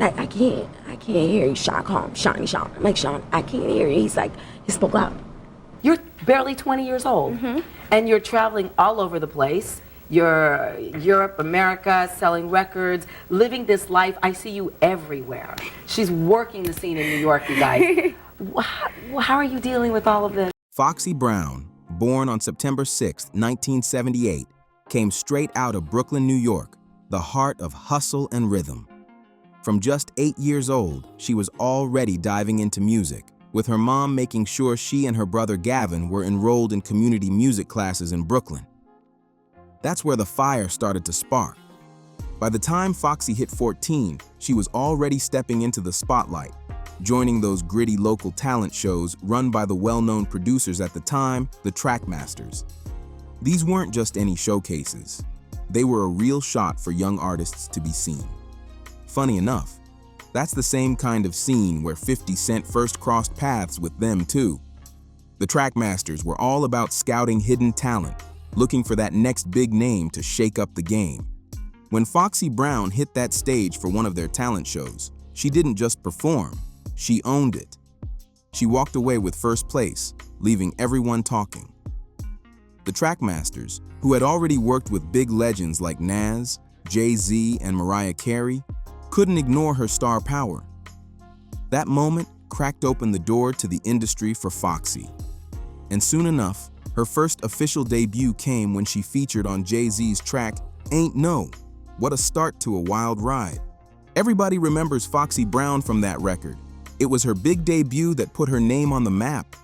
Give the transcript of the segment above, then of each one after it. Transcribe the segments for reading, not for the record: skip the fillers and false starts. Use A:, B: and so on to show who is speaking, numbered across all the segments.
A: Like, I can't hear you, Sean. Call him Shawnee, Sean. I'm like, Sean, I can't hear you. He's like, he spoke out.
B: You're barely 20 years old, and you're traveling all over the place. You're Europe, America, selling records, living this life. I see you everywhere. She's working the scene in New York, you guys. How are you dealing with all of this?
C: Foxy Brown, born on September 6, 1978, came straight out of Brooklyn, New York, the heart of hustle and rhythm. From just 8 years old, she was already diving into music, with her mom making sure she and her brother Gavin were enrolled in community music classes in Brooklyn. That's where the fire started to spark. By the time Foxy hit 14, she was already stepping into the spotlight, joining those gritty local talent shows run by the well-known producers at the time, the Trackmasters. These weren't just any showcases. They were a real shot for young artists to be seen. Funny enough, that's the same kind of scene where 50 Cent first crossed paths with them too. The Trackmasters were all about scouting hidden talent, looking for that next big name to shake up the game. When Foxy Brown hit that stage for one of their talent shows, she didn't just perform, she owned it. She walked away with first place, leaving everyone talking. The Trackmasters, who had already worked with big legends like Nas, Jay-Z, and Mariah Carey, couldn't ignore her star power. That moment cracked open the door to the industry for Foxy. And soon enough, her first official debut came when she featured on Jay-Z's track, Ain't No. What a start to a wild ride. Everybody remembers Foxy Brown from that record. It was her big debut that put her name on the map.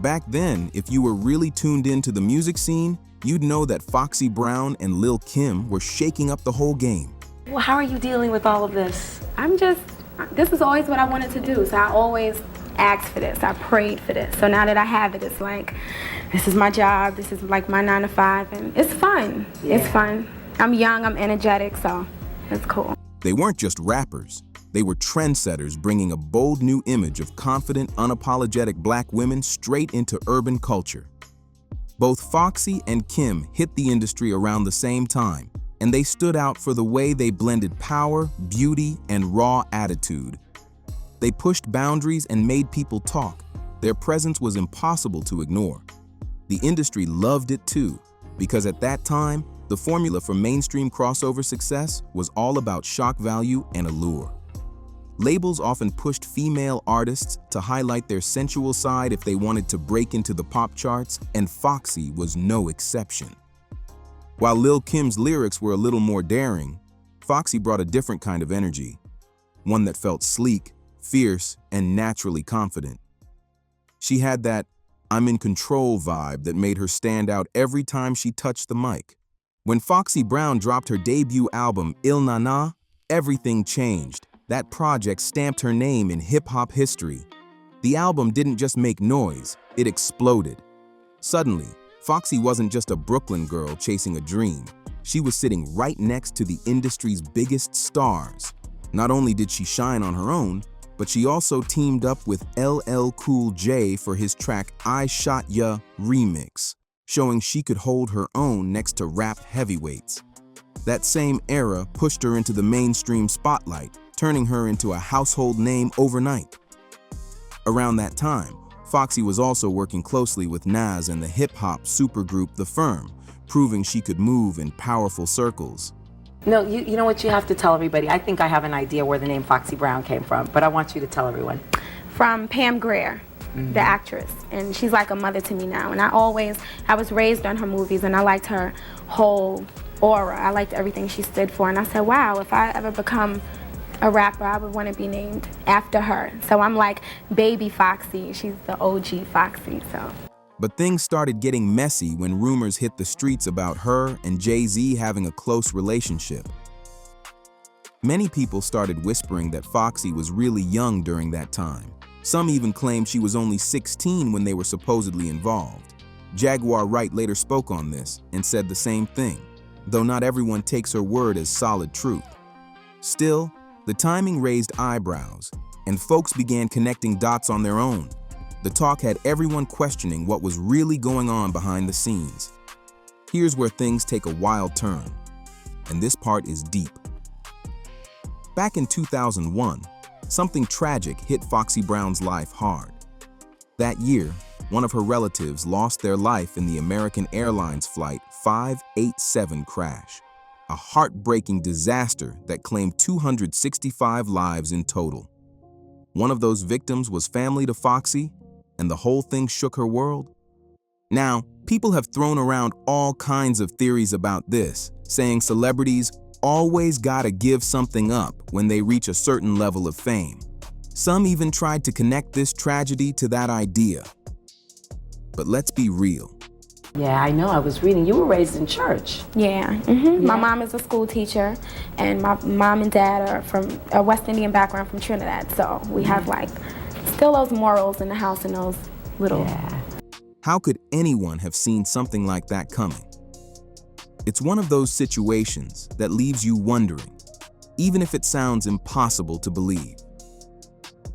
C: Back then, if you were really tuned into the music scene, you'd know that Foxy Brown and Lil' Kim were shaking up the whole game.
B: Well, how are you dealing with all of this?
D: This is always what I wanted to do, so I always asked for this, I prayed for this. So now that I have it, it's like, this is my job, this is like my 9 to 5, and it's fun. Yeah. It's fun. I'm young, I'm energetic, so it's cool.
C: They weren't just rappers. They were trendsetters, bringing a bold new image of confident, unapologetic black women straight into urban culture. Both Foxy and Kim hit the industry around the same time, and they stood out for the way they blended power, beauty, and raw attitude. They pushed boundaries and made people talk. Their presence was impossible to ignore. The industry loved it too, because at that time, the formula for mainstream crossover success was all about shock value and allure. Labels often pushed female artists to highlight their sensual side if they wanted to break into the pop charts, and Foxy was no exception. While Lil' Kim's lyrics were a little more daring, Foxy brought a different kind of energy, one that felt sleek, fierce, and naturally confident. She had that I'm in control vibe that made her stand out every time she touched the mic. When Foxy Brown dropped her debut album, Il Na Na, everything changed. That project stamped her name in hip-hop history. The album didn't just make noise, it exploded. Suddenly, Foxy wasn't just a Brooklyn girl chasing a dream. She was sitting right next to the industry's biggest stars. Not only did she shine on her own, but she also teamed up with LL Cool J for his track I Shot Ya remix, showing she could hold her own next to rap heavyweights. That same era pushed her into the mainstream spotlight, turning her into a household name overnight. Around that time, Foxy was also working closely with Nas and the hip-hop supergroup The Firm, proving she could move in powerful circles.
B: No, you know what you have to tell everybody? I think I have an idea where the name Foxy Brown came from, but I want you to tell everyone.
D: From Pam Grier, the actress, and she's like a mother to me now. And I was raised on her movies, and I liked her whole aura. I liked everything she stood for, and I said, wow, if I ever become a rapper, I would want to be named after her. So I'm like baby Foxy. She's the OG Foxy, so.
C: But things started getting messy when rumors hit the streets about her and Jay-Z having a close relationship. Many people started whispering that Foxy was really young during that time. Some even claimed she was only 16 when they were supposedly involved. Jaguar Wright later spoke on this and said the same thing, though not everyone takes her word as solid truth. Still, the timing raised eyebrows, and folks began connecting dots on their own. The talk had everyone questioning what was really going on behind the scenes. Here's where things take a wild turn, and this part is deep. Back in 2001, something tragic hit Foxy Brown's life hard. That year, one of her relatives lost their life in the American Airlines Flight 587 crash, a heartbreaking disaster that claimed 265 lives in total. One of those victims was family to Foxy, and the whole thing shook her world. Now, people have thrown around all kinds of theories about this, saying celebrities always gotta give something up when they reach a certain level of fame. Some even tried to connect this tragedy to that idea. But let's be real.
B: Yeah, I know. I was reading. You were raised in church.
D: Yeah. My mom is a school teacher, and my mom and dad are from a West Indian background from Trinidad. So we have like still those morals in the house and those little.
B: Yeah.
C: How could anyone have seen something like that coming? It's one of those situations that leaves you wondering, even if it sounds impossible to believe.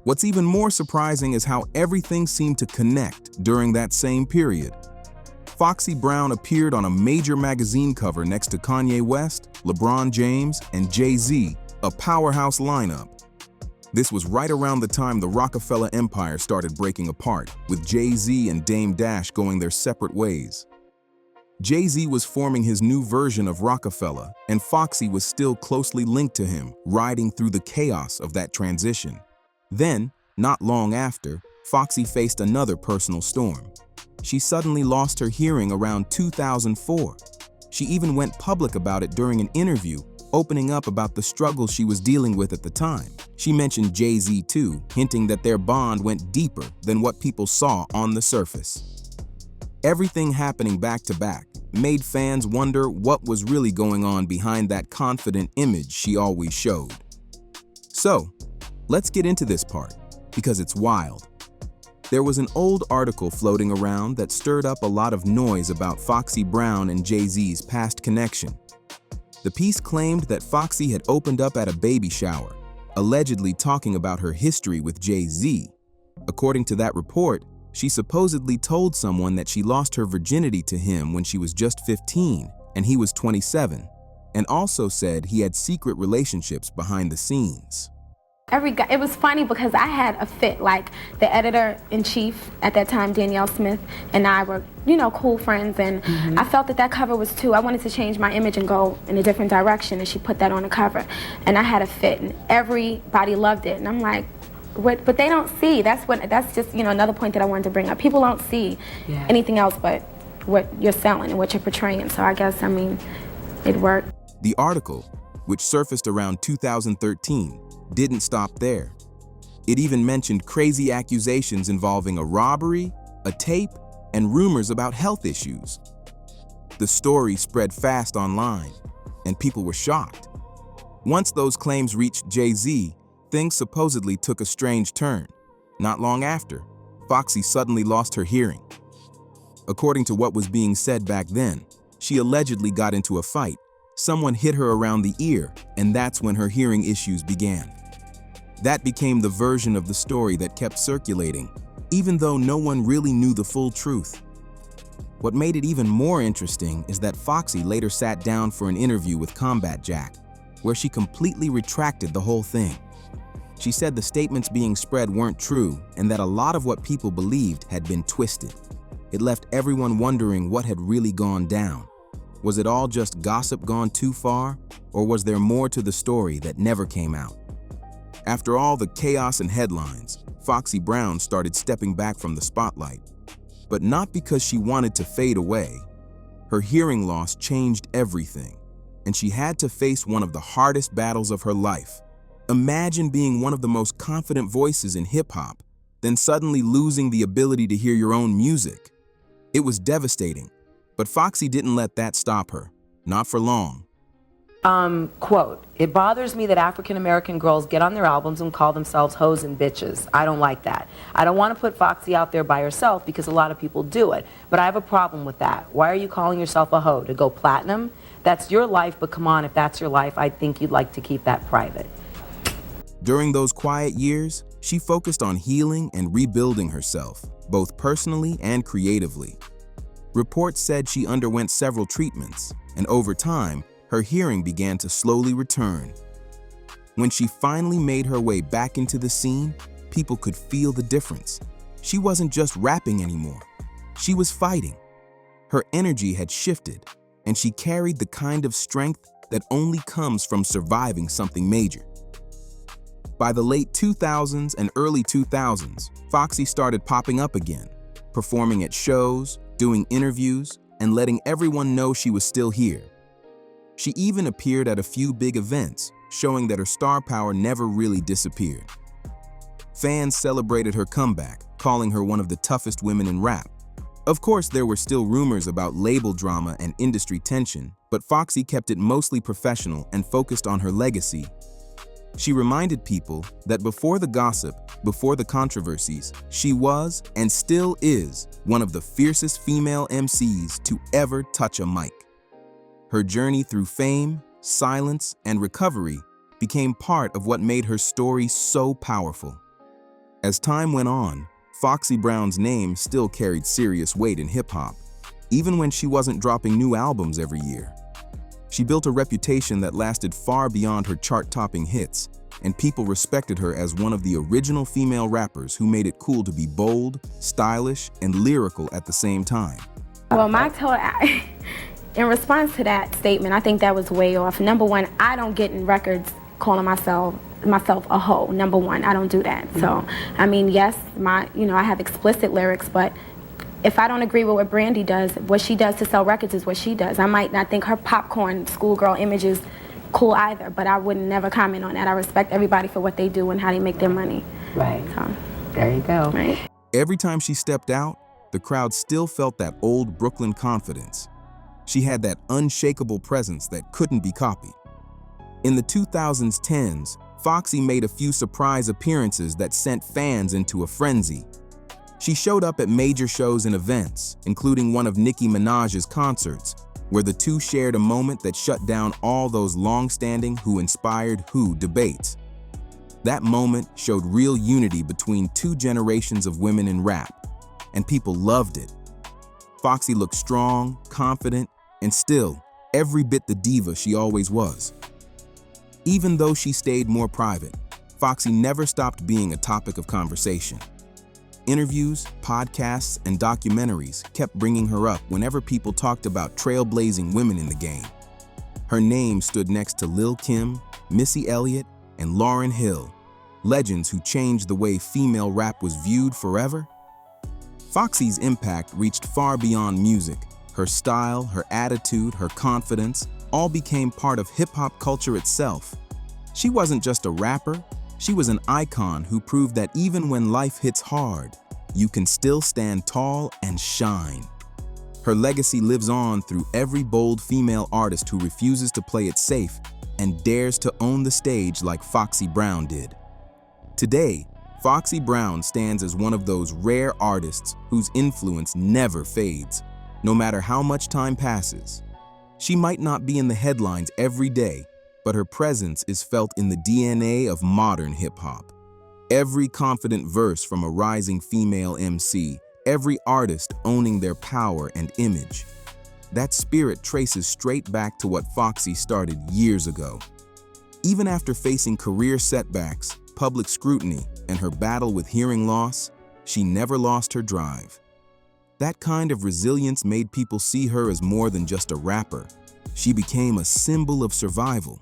C: What's even more surprising is how everything seemed to connect during that same period. Foxy Brown appeared on a major magazine cover next to Kanye West, LeBron James, and Jay-Z, a powerhouse lineup. This was right around the time the roc-a-fella empire started breaking apart, with Jay-Z and Dame Dash going their separate ways. Jay-Z was forming his new version of roc-a-fella, and Foxy was still closely linked to him, riding through the chaos of that transition. Then, not long after, Foxy faced another personal storm. She suddenly lost her hearing around 2004. She even went public about it during an interview, opening up about the struggles she was dealing with at the time. She mentioned Jay-Z too, hinting that their bond went deeper than what people saw on the surface. Everything happening back to back made fans wonder what was really going on behind that confident image she always showed. So, let's get into this part, because it's wild. There was an old article floating around that stirred up a lot of noise about Foxy Brown and Jay-Z's past connection. The piece claimed that Foxy had opened up at a baby shower, allegedly talking about her history with Jay-Z. According to that report, she supposedly told someone that she lost her virginity to him when she was just 15 and he was 27, and also said he had secret relationships behind the scenes.
D: It was funny because I had a fit, like the editor-in-chief at that time, Danielle Smith, and I were, cool friends, and I felt that cover was too, I wanted to change my image and go in a different direction, and she put that on the cover, and I had a fit, and everybody loved it, and I'm like, but they don't see, that's just, another point that I wanted to bring up. People don't see anything else but what you're selling and what you're portraying, so I guess, it worked.
C: The article, which surfaced around 2013, didn't stop there. It even mentioned crazy accusations involving a robbery, a tape, and rumors about health issues. The story spread fast online, and people were shocked. Once those claims reached Jay-Z, things supposedly took a strange turn. Not long after, Foxy suddenly lost her hearing. According to what was being said back then, she allegedly got into a fight. Someone hit her around the ear, and that's when her hearing issues began. That became the version of the story that kept circulating, even though no one really knew the full truth. What made it even more interesting is that Foxy later sat down for an interview with Combat Jack, where she completely retracted the whole thing. She said the statements being spread weren't true and that a lot of what people believed had been twisted. It left everyone wondering what had really gone down. Was it all just gossip gone too far, or was there more to the story that never came out? After all the chaos and headlines, Foxy Brown started stepping back from the spotlight. But not because she wanted to fade away. Her hearing loss changed everything, and she had to face one of the hardest battles of her life. Imagine being one of the most confident voices in hip-hop, then suddenly losing the ability to hear your own music. It was devastating, but Foxy didn't let that stop her, not for long.
B: Quote, "It bothers me that African American girls get on their albums and call themselves hoes and bitches. I don't like that. I don't want to put Foxy out there by herself because a lot of people do it, but I have a problem with that. Why are you calling yourself a hoe? To go platinum? That's your life, but come on, if that's your life, I think you'd like to keep that private."
C: During those quiet years, she focused on healing and rebuilding herself, both personally and creatively. Reports said she underwent several treatments, and over time, her hearing began to slowly return. When she finally made her way back into the scene, people could feel the difference. She wasn't just rapping anymore. She was fighting. Her energy had shifted, and she carried the kind of strength that only comes from surviving something major. By the late 2000s and early 2000s, Foxy started popping up again, performing at shows, doing interviews, and letting everyone know she was still here. She even appeared at a few big events, showing that her star power never really disappeared. Fans celebrated her comeback, calling her one of the toughest women in rap. Of course, there were still rumors about label drama and industry tension, but Foxy kept it mostly professional and focused on her legacy. She reminded people that before the gossip, before the controversies, she was and still is one of the fiercest female MCs to ever touch a mic. Her journey through fame, silence, and recovery became part of what made her story so powerful. As time went on, Foxy Brown's name still carried serious weight in hip-hop, even when she wasn't dropping new albums every year. She built a reputation that lasted far beyond her chart-topping hits, and people respected her as one of the original female rappers who made it cool to be bold, stylish, and lyrical at the same time.
D: Well, in response to that statement, I think that was way off. Number one, I don't get in records calling myself a hoe. Number one, I don't do that. So, I mean, yes, I have explicit lyrics, but if I don't agree with what Brandy does, what she does to sell records is what she does. I might not think her popcorn schoolgirl image is cool either, but I would never comment on that. I respect everybody for what they do and how they make their money.
B: Right.
D: So,
B: there you go.
D: Right.
C: Every time she stepped out, the crowd still felt that old Brooklyn confidence. She had that unshakable presence that couldn't be copied. In the 2010s, Foxy made a few surprise appearances that sent fans into a frenzy. She showed up at major shows and events, including one of Nicki Minaj's concerts, where the two shared a moment that shut down all those long-standing "who inspired who" debates. That moment showed real unity between two generations of women in rap, and people loved it. Foxy looked strong, confident, and still every bit the diva she always was. Even though she stayed more private, Foxy never stopped being a topic of conversation. Interviews, podcasts, and documentaries kept bringing her up whenever people talked about trailblazing women in the game. Her name stood next to Lil' Kim, Missy Elliott, and Lauryn Hill, legends who changed the way female rap was viewed forever. Foxy's impact reached far beyond music. Her style, her attitude, her confidence all became part of hip-hop culture itself. She wasn't just a rapper, she was an icon who proved that even when life hits hard, you can still stand tall and shine. Her legacy lives on through every bold female artist who refuses to play it safe and dares to own the stage like Foxy Brown did. Today, Foxy Brown stands as one of those rare artists whose influence never fades, no matter how much time passes. She might not be in the headlines every day, but her presence is felt in the DNA of modern hip-hop. Every confident verse from a rising female MC, every artist owning their power and image. That spirit traces straight back to what Foxy started years ago. Even after facing career setbacks, public scrutiny, and her battle with hearing loss, she never lost her drive. That kind of resilience made people see her as more than just a rapper. She became a symbol of survival.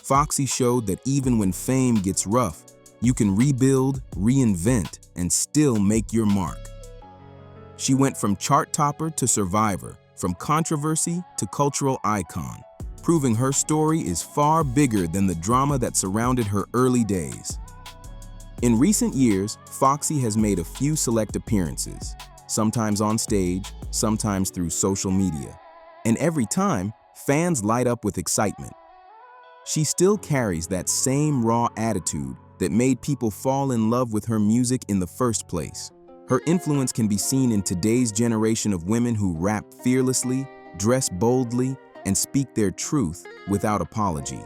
C: Foxy showed that even when fame gets rough, you can rebuild, reinvent, and still make your mark. She went from chart topper to survivor, from controversy to cultural icon, proving her story is far bigger than the drama that surrounded her early days. In recent years, Foxy has made a few select appearances, sometimes on stage, sometimes through social media. And every time, fans light up with excitement. She still carries that same raw attitude that made people fall in love with her music in the first place. Her influence can be seen in today's generation of women who rap fearlessly, dress boldly, and speak their truth without apology.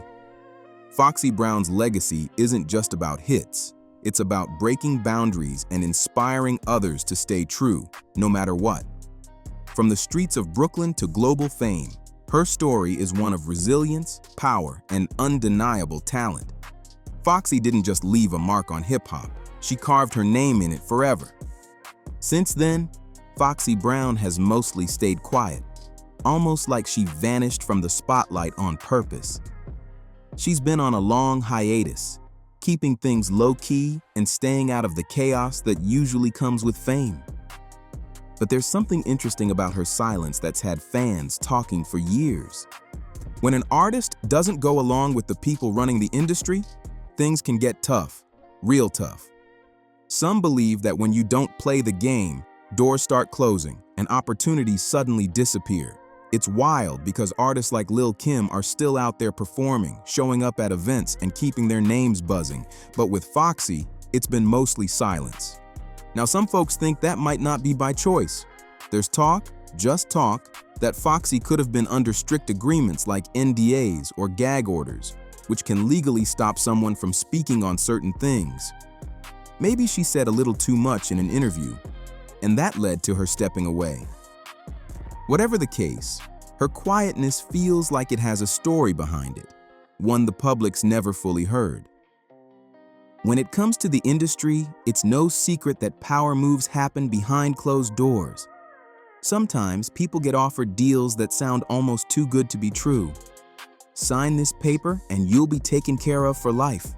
C: Foxy Brown's legacy isn't just about hits. It's about breaking boundaries and inspiring others to stay true, no matter what. From the streets of Brooklyn to global fame, her story is one of resilience, power, and undeniable talent. Foxy didn't just leave a mark on hip-hop, she carved her name in it forever. Since then, Foxy Brown has mostly stayed quiet, almost like she vanished from the spotlight on purpose. She's been on a long hiatus, keeping things low-key and staying out of the chaos that usually comes with fame. But there's something interesting about her silence that's had fans talking for years. When an artist doesn't go along with the people running the industry, things can get tough, real tough. Some believe that when you don't play the game, doors start closing and opportunities suddenly disappear. It's wild because artists like Lil' Kim are still out there performing, showing up at events, and keeping their names buzzing. But with Foxy, it's been mostly silence. Now, some folks think that might not be by choice. There's talk, just talk, that Foxy could have been under strict agreements like NDAs or gag orders, which can legally stop someone from speaking on certain things. Maybe she said a little too much in an interview, and that led to her stepping away. Whatever the case, her quietness feels like it has a story behind it, one the public's never fully heard. When it comes to the industry, it's no secret that power moves happen behind closed doors. Sometimes people get offered deals that sound almost too good to be true. Sign this paper and you'll be taken care of for life.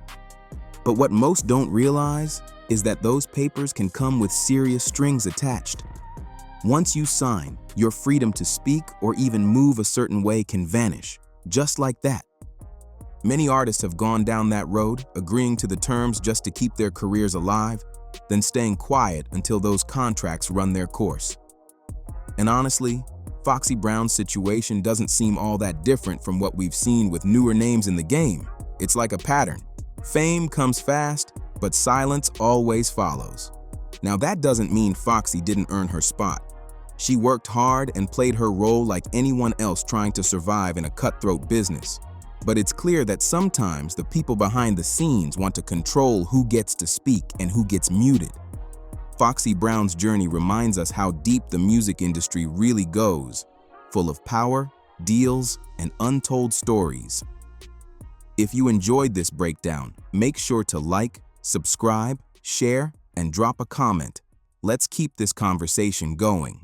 C: But what most don't realize is that those papers can come with serious strings attached. Once you sign, your freedom to speak or even move a certain way can vanish, just like that. Many artists have gone down that road, agreeing to the terms just to keep their careers alive, then staying quiet until those contracts run their course. And honestly, Foxy Brown's situation doesn't seem all that different from what we've seen with newer names in the game. It's like a pattern. Fame comes fast, but silence always follows. Now that doesn't mean Foxy didn't earn her spot. She worked hard and played her role like anyone else trying to survive in a cutthroat business. But it's clear that sometimes the people behind the scenes want to control who gets to speak and who gets muted. Foxy Brown's journey reminds us how deep the music industry really goes, full of power, deals, and untold stories. If you enjoyed this breakdown, make sure to like, subscribe, share, and drop a comment. Let's keep this conversation going.